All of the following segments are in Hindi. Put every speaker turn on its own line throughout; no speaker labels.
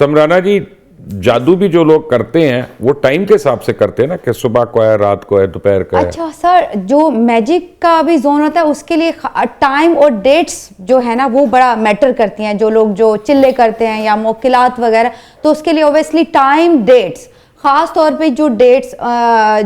समराना जी, जादू भी जो लोग करते हैं वो टाइम के हिसाब से करते हैं ना, कि सुबह को है, रात को है, दोपहर को है।
अच्छा सर, जो मैजिक का भी जोन होता है उसके लिए टाइम और डेट्स जो है ना वो बड़ा मैटर करती हैं। जो लोग जो चिल्ले करते हैं या मोकिलात वगैरह, तो उसके लिए ओबियसली टाइम, डेट्स, खास तौर पे जो डेट्स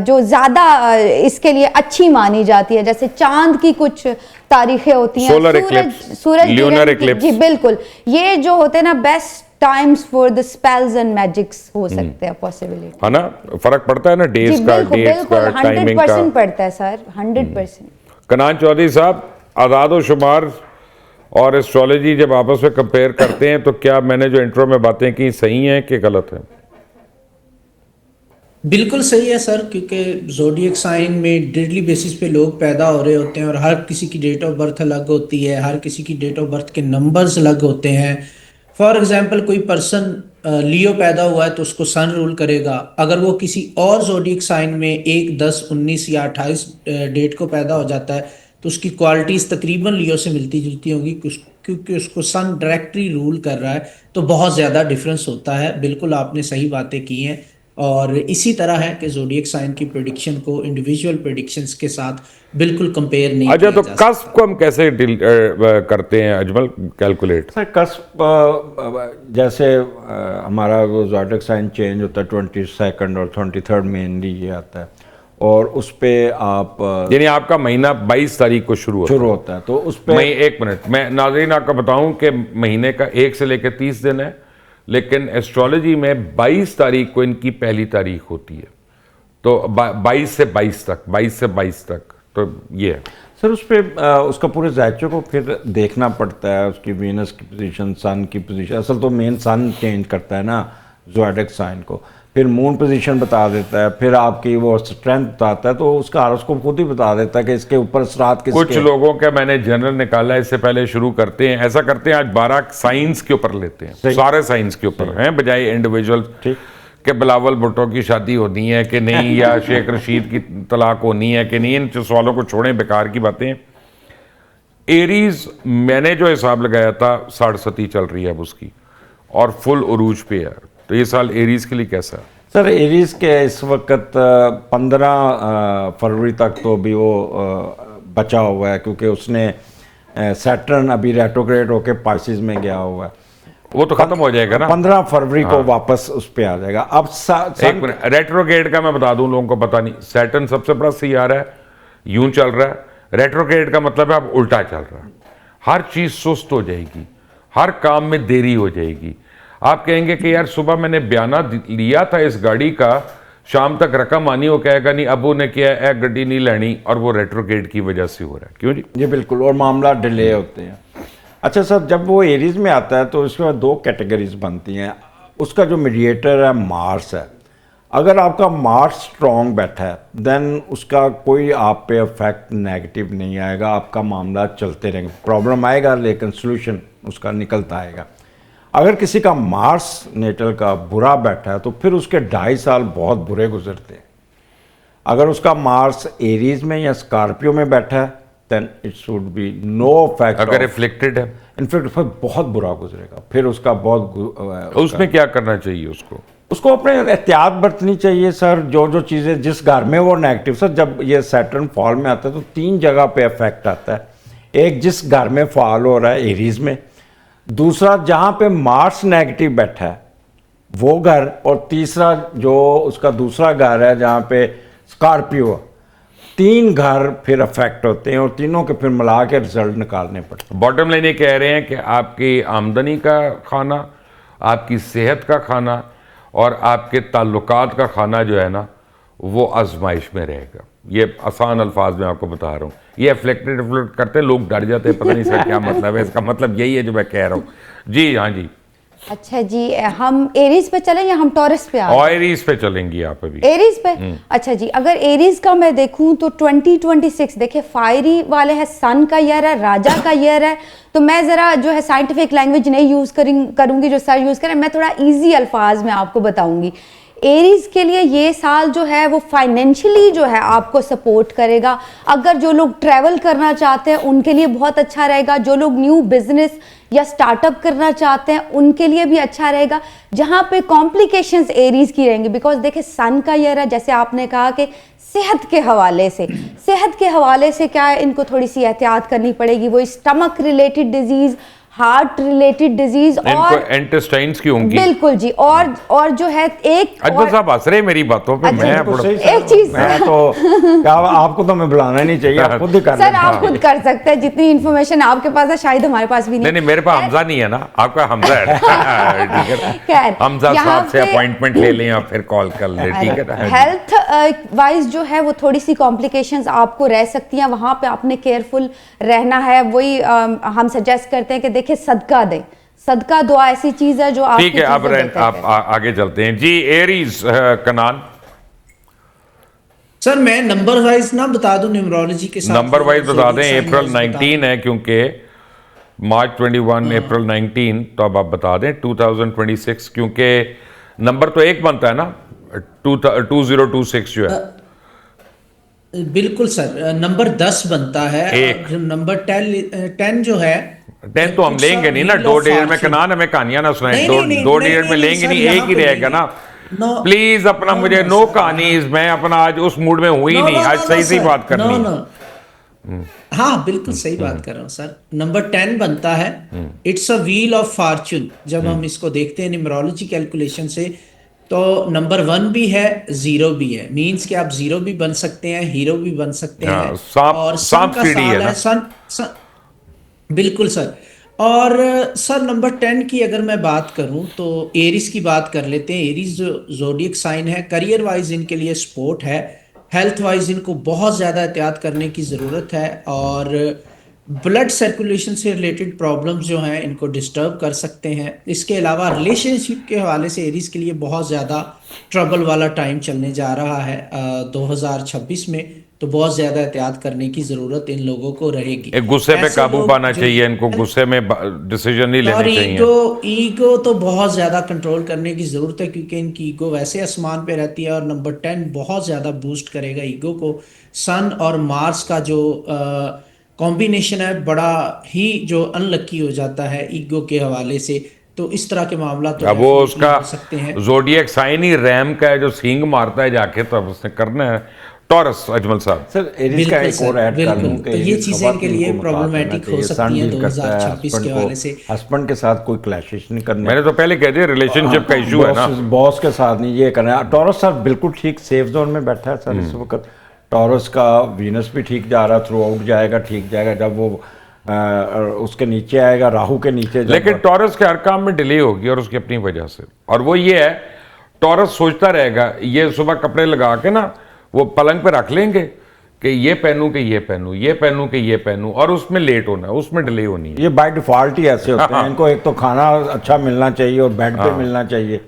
जो ज़्यादा इसके लिए अच्छी मानी जाती है, जैसे चांद की कुछ तारीखें होती हैं,
सोलर इक्लिप्स,
सूरज
ल्यूनर इक्लिप्स।
जी बिल्कुल, ये जो होते हैं ना best times for the spells and magics हो सकते हैं पॉसिबिलिटी,
है ना। फर्क पड़ता है ना डेज का, डेट्स का, टाइमिंग का।
100% पड़ता है सर, 100%।
कनान चौधरी साहब, आज़ाद व शुमार और एस्ट्रोलॉजी जब आपस में कंपेयर करते हैं तो क्या मैंने जो इंट्रो में बातें की सही हैं कि गलत हैं?
बिल्कुल सही है सर, क्योंकि ज़ोडिएक साइन में डेली बेसिस पे लोग पैदा हो रहे होते हैं और हर किसी की डेट ऑफ बर्थ अलग होती है, हर किसी की डेट ऑफ बर्थ के नंबर्स अलग होते हैं। फॉर एग्जांपल कोई पर्सन लियो पैदा हुआ है तो उसको सन रूल करेगा। अगर वो किसी और ज़ोडिएक साइन में 1, 10, 19 या 28 डेट को पैदा हो जाता है तो उसकी क्वालिटीज़ तकरीबन लियो से मिलती जुलती होंगी, क्योंकि उसको सन डायरेक्टली रूल कर रहा है, तो बहुत ज़्यादा डिफरेंस होता है। बिल्कुल आपने सही बातें की हैं। और इसी तरह है कि ज़ोडिएक साइन की प्रेडिक्शन को इंडिविजुअल प्रेडिक्शंस के साथ बिल्कुल कंपेयर नहीं
अच्छा,
किया
तो
जा
कस्प को हम कैसे करते हैं अजमल, कैलकुलेट?
सर कस्प जैसे हमारा वो ज़ोडिएक साइन चेंज होता है 22 और 23 मेनली ये आता है, और उस पे आप
यानी आपका महीना 22 तारीख को शुरू
होता है तो उस पे
एक मिनट, मैं नाज़रीन आपको बताऊं कि महीने का 1 से लेकर 30 दिन है, लेकिन एस्ट्रोलॉजी में 22 तारीख को इनकी पहली तारीख होती है, तो 22 से 22 तक, 22 से 22 तक, तो ये है
सर। उस पे उसका पूरे ज़ायचे को फिर देखना पड़ता है, उसकी वीनस की पोजीशन, सन की पोजीशन। असल तो मेन सन चेंज करता है ना ज़ोडिएक साइन को, फिर मून पोजीशन बता देता है, फिर आपकी वो स्ट्रेंथ बताता है, तो उसका हॉरोस्कोप खुद ही बता देता है कि इसके ऊपर असरात किसके।
कुछ लोगों का मैंने जनरल निकाला, इससे पहले शुरू करते हैं, ऐसा करते हैं आज 12 साइंस के ऊपर लेते हैं, सारे साइंस के ऊपर हैं बजाय इंडिविजुअल के। बिलावल भुट्टो की शादी होनी है कि नहीं, या शेख रशीद की तलाक होनी है कि नहीं, इन सवालों को छोड़ें, बेकार की बातें। एरीज मैंने जो हिसाब लगाया था 67 चल रही है अब उसकी, और फुल उरूज पे है, तो ये साल एरीज के लिए कैसा है?
सर एरीज के इस वक्त 15 फरवरी तक तो भी वो बचा हुआ है, क्योंकि उसने सैटर्न अभी रेट्रोग्रेड होके पाइसेस में गया हुआ है,
वो तो खत्म हो जाएगा ना
15 फरवरी को वापस उस पे आ जाएगा। अब
एक मिनट, रेट्रोग्रेड का मैं बता दूं, लोगों को पता नहीं, सैटर्न सबसे बड़ा सियारा है, यूं चल रहा है। रेट्रोग्रेड का मतलब है अब उल्टा चल रहा है, हर चीज सुस्त हो जाएगी, हर काम में देरी हो जाएगी। आप कहेंगे कि यार सुबह मैंने बयाना लिया था इस गाड़ी का, शाम तक रकम आनी, वो कहेगा नहीं अबू ने किया है गड्डी नहीं लेनी, और वो रेट्रोग्रेड की वजह से हो रहा है। क्यों जी?
ये बिल्कुल, और मामला डिले होते हैं। अच्छा सर, जब वो एरीज में आता है तो इसमें 2 कैटेगरीज बनती हैं। उसका जो मीडिएटर है मार्स है। अगर आपका मार्स स्ट्रॉन्ग बैठा है देन उसका कोई आप पे इफेक्ट नेगेटिव नहीं आएगा, आपका मामला चलते रहेंगे। प्रॉब्लम आएगा लेकिन सोल्यूशन उसका निकलता आएगा। अगर किसी का मार्स नेटल का बुरा बैठा है तो फिर उसके 2.5 साल बहुत बुरे गुजरते हैं। अगर उसका मार्स एरीज में या स्कॉर्पियो में बैठा है then it should be no effect.
अगर रिफ्लेक्टेड है
इनफैक्ट फिर बहुत बुरा गुजरेगा, फिर उसका बहुत
उसमें क्या करना चाहिए?
उसको अपने एहतियात बरतनी चाहिए सर। जो चीज़ें जिस घर में वो नेगेटिव, सर जब ये सैटर्न फॉल में आता है तो 3 जगह पे इफेक्ट आता है। एक, जिस घर में फॉल हो रहा है एरीज में, दूसरा जहाँ पे मार्स नेगेटिव बैठा है वो घर, और तीसरा जो उसका दूसरा घर है जहाँ पे स्कॉर्पियो। 3 घर फिर अफेक्ट होते हैं और तीनों के फिर मिला के रिजल्ट निकालने पड़ते हैं।
बॉटम लाइन ये कह रहे हैं कि आपकी आमदनी का खाना, आपकी सेहत का खाना और आपके ताल्लुकात का खाना जो है ना वो आजमाइश में रहेगा। ये आसान अल्फाज में आपको बता रहा हूँ। ये रिफ्लेक्टेड करते लोग डर जाते हैं, पता नहीं इसका क्या मतलब है। इसका मतलब यही है जो मैं कह रहा हूँ जी। हाँ जी।
अच्छा जी, हम एरीज पे चलें या हम टॉरस पे आ?
एरीज पे चलेंगी आप अभी?
एरीज पे। अच्छा जी, अगर एरीज का मैं देखूं तो 2026 देखिए फायरी वाले है, सन का ईयर है, राजा का ईयर है। तो मैं जरा जो है साइंटिफिक लैंग्वेज नहीं यूज करूंगी जो सर यूज करें, मैं थोड़ा इजी अल्फाज में आपको बताऊंगी। एरीज के लिए ये साल जो है वो फाइनेंशियली जो है आपको सपोर्ट करेगा। अगर जो लोग ट्रैवल करना चाहते हैं उनके लिए बहुत अच्छा रहेगा। जो लोग न्यू बिजनेस या स्टार्टअप करना चाहते हैं उनके लिए भी अच्छा रहेगा। जहां पे कॉम्प्लिकेशंस एरीज की रहेंगी, बिकॉज देखिए सन का ईयर है, जैसे आपने कहा कि सेहत के हवाले से क्या है, इनको थोड़ी सी एहतियात करनी पड़ेगी। वो stomach related disease, heart related disease और
इंटेस्टाइन्स की होंगी।
बिल्कुल जी। और जो है एक
अजमल साहब हंस रहे मेरी बातों पे। मैं
एक चीज
मैं तो क्या, आपको तो मैं बुलाना नहीं चाहिए, आप खुद ही कर
सर आप खुद कर सकते हैं। जितनी इन्फॉर्मेशन आपके पास है शायद हमारे पास भी
नहीं, मेरे पास हमजा नहीं है ना, आपका हमजा है। ठीक है,
खैर,
हमजा
यहाँ
साहब से
पे-
अपॉइंटमेंट ले लें और फिर कॉल कर लें। ठीक है ना।
हेल्थ वाइज जो है वो थोड़ी सी कॉम्प्लिकेशंस आपको रह सकती हैं, वहां पे आपने केयरफुल रहना है। वही हम सजेस्ट करते हैं कि देखिए सदका दें। सदका दुआ ऐसी चीज है जो आपकी
ठीक है, अब
चीज़ों बेहतर
आप
करे।
आगे चलते हैं जी। एरीज कनान,
सर मैं नंबर वाइज ना बता दूं न्यूमरोलॉजी के साथ,
नंबर वाइज बता दें।
zodiac sign
अप्रैल
wise बता
19 है क्योंकि मार्च 21, अप्रैल 19, तो अब आप बता दें 2026, क्योंकि नंबर तो एक बनता है ना, 2026 जो है।
बिल्कुल सर, नंबर 10 बनता है।
एक।
और नंबर 10 जो है
10 तो हम लेंगे नहीं ना, 2 डिजिट में। कनान हमें कहानियां ना सुनाए,
नहीं,
दो
नहीं, नहीं,
दो
नहीं,
डिजिट में
नहीं,
लेंगे
सर,
नहीं,
यहाँ
एक ही
पे
रहेगा ना।
नो,
प्लीज अपना
नो,
मुझे
नो,
नो
सर,
कहानीज, मैं अपना आज उस मूड में हुई नहीं, आज सही सही बात करनी है।
हाँ बिल्कुल सही बात कर रहा हूँ सर। नंबर 10 बनता है, it's a wheel of Fortune. जब हम इसको देखते हैं न्यूमरोलॉजी कैलकुलेशन से, तो नंबर 1 भी है, 0 भी है। मींस कि आप 0 भी बन सकते हैं, हीरो भी बन सकते
हाँ,
हैं।
सांप-
और
सांप
सन का
सीढ़ी है
साल
ना।
है बिल्कुल सर। और सर नंबर 10 की अगर मैं बात करूं तो एरिस की बात कर लेते हैं। एरिस जो जोडियक साइन है, करियर वाइज इनके लिए स्पोर्ट है। हेल्थ वाइज इनको बहुत ज़्यादा एहतियात करने की ज़रूरत है। और ब्लड सर्कुलेशन से रिलेटेड प्रॉब्लम्स जो हैं इनको डिस्टर्ब कर सकते हैं। इसके अलावा रिलेशनशिप के हवाले से एरिस के लिए बहुत ज़्यादा ट्रबल वाला टाइम चलने जा रहा है 2026 में। तो बहुत ज़्यादा एहतियात करने की ज़रूरत इन लोगों को रहेगी।
एक गुस्से पे
ऐसे
काबू
लोग
पाना
जो-
चाहिए इनको, गुस्से में डिसीजन नहीं
और
लेने चाहिए।
ईगो तो बहुत ज्यादा कंट्रोल करने की जरूरत है, क्योंकि इनकी ईगो वैसे आसमान पे रहती है। और नंबर 10 बहुत ज्यादा बूस्ट करेगा ईगो को। सन और मार्स का जो कॉम्बिनेशन है बड़ा ही जो अनलकी हो जाता है ईगो के हवाले से। तो इस तरह के मामला तो
अब वो
definitely
उसका
हो सकते हैं।
जोडियक साइन ही रैम का है जो सींग मारता है जाके, तब उसने करना है। टॉरस, अजमल साहब।
सर एरिस
बिल्कुल
का एक
सर,
और ऐड कर
बिल्कुल।
लूं कि
तो ये
एरिस
चीजें इनके
खवातीन
लिए
को मुताबिक
problematic
रहना
हो
चाहिए।
सकती
सन
हैं
डील करता है
2026 के हवाले से।
हस्बैंड के साथ कोई क्लैशेस नहीं करने।
मैंने तो पहले कह दिया रिलेशनशिप का इशू है ना।
बॉस के साथ नहीं ये करना है। टॉरस सर बिल्कुल ठीक सेफ जोन में बैठा है सर इस वक्त। टॉरस का वीनस भी ठीक जा रहा, थ्रू आउट जाएगा, ठीक जाएगा। जब वो उसके नीचे आएगा, राहु के नीचे,
लेकिन टॉरस के हर काम में डिले होगी और उसकी अपनी वजह से। और वो ये है, टॉरस सोचता रहेगा, ये सुबह कपड़े लगा के ना वो पलंग पे रख लेंगे कि ये पहनूं कि ये पहनूं, ये पहनूं कि ये पहनूं, और उसमें लेट होना है, उसमें डिले होनी है।
ये बाय डिफॉल्ट ही ऐसे होते हैं। इनको एक तो खाना अच्छा मिलना चाहिए और बेड पे मिलना चाहिए।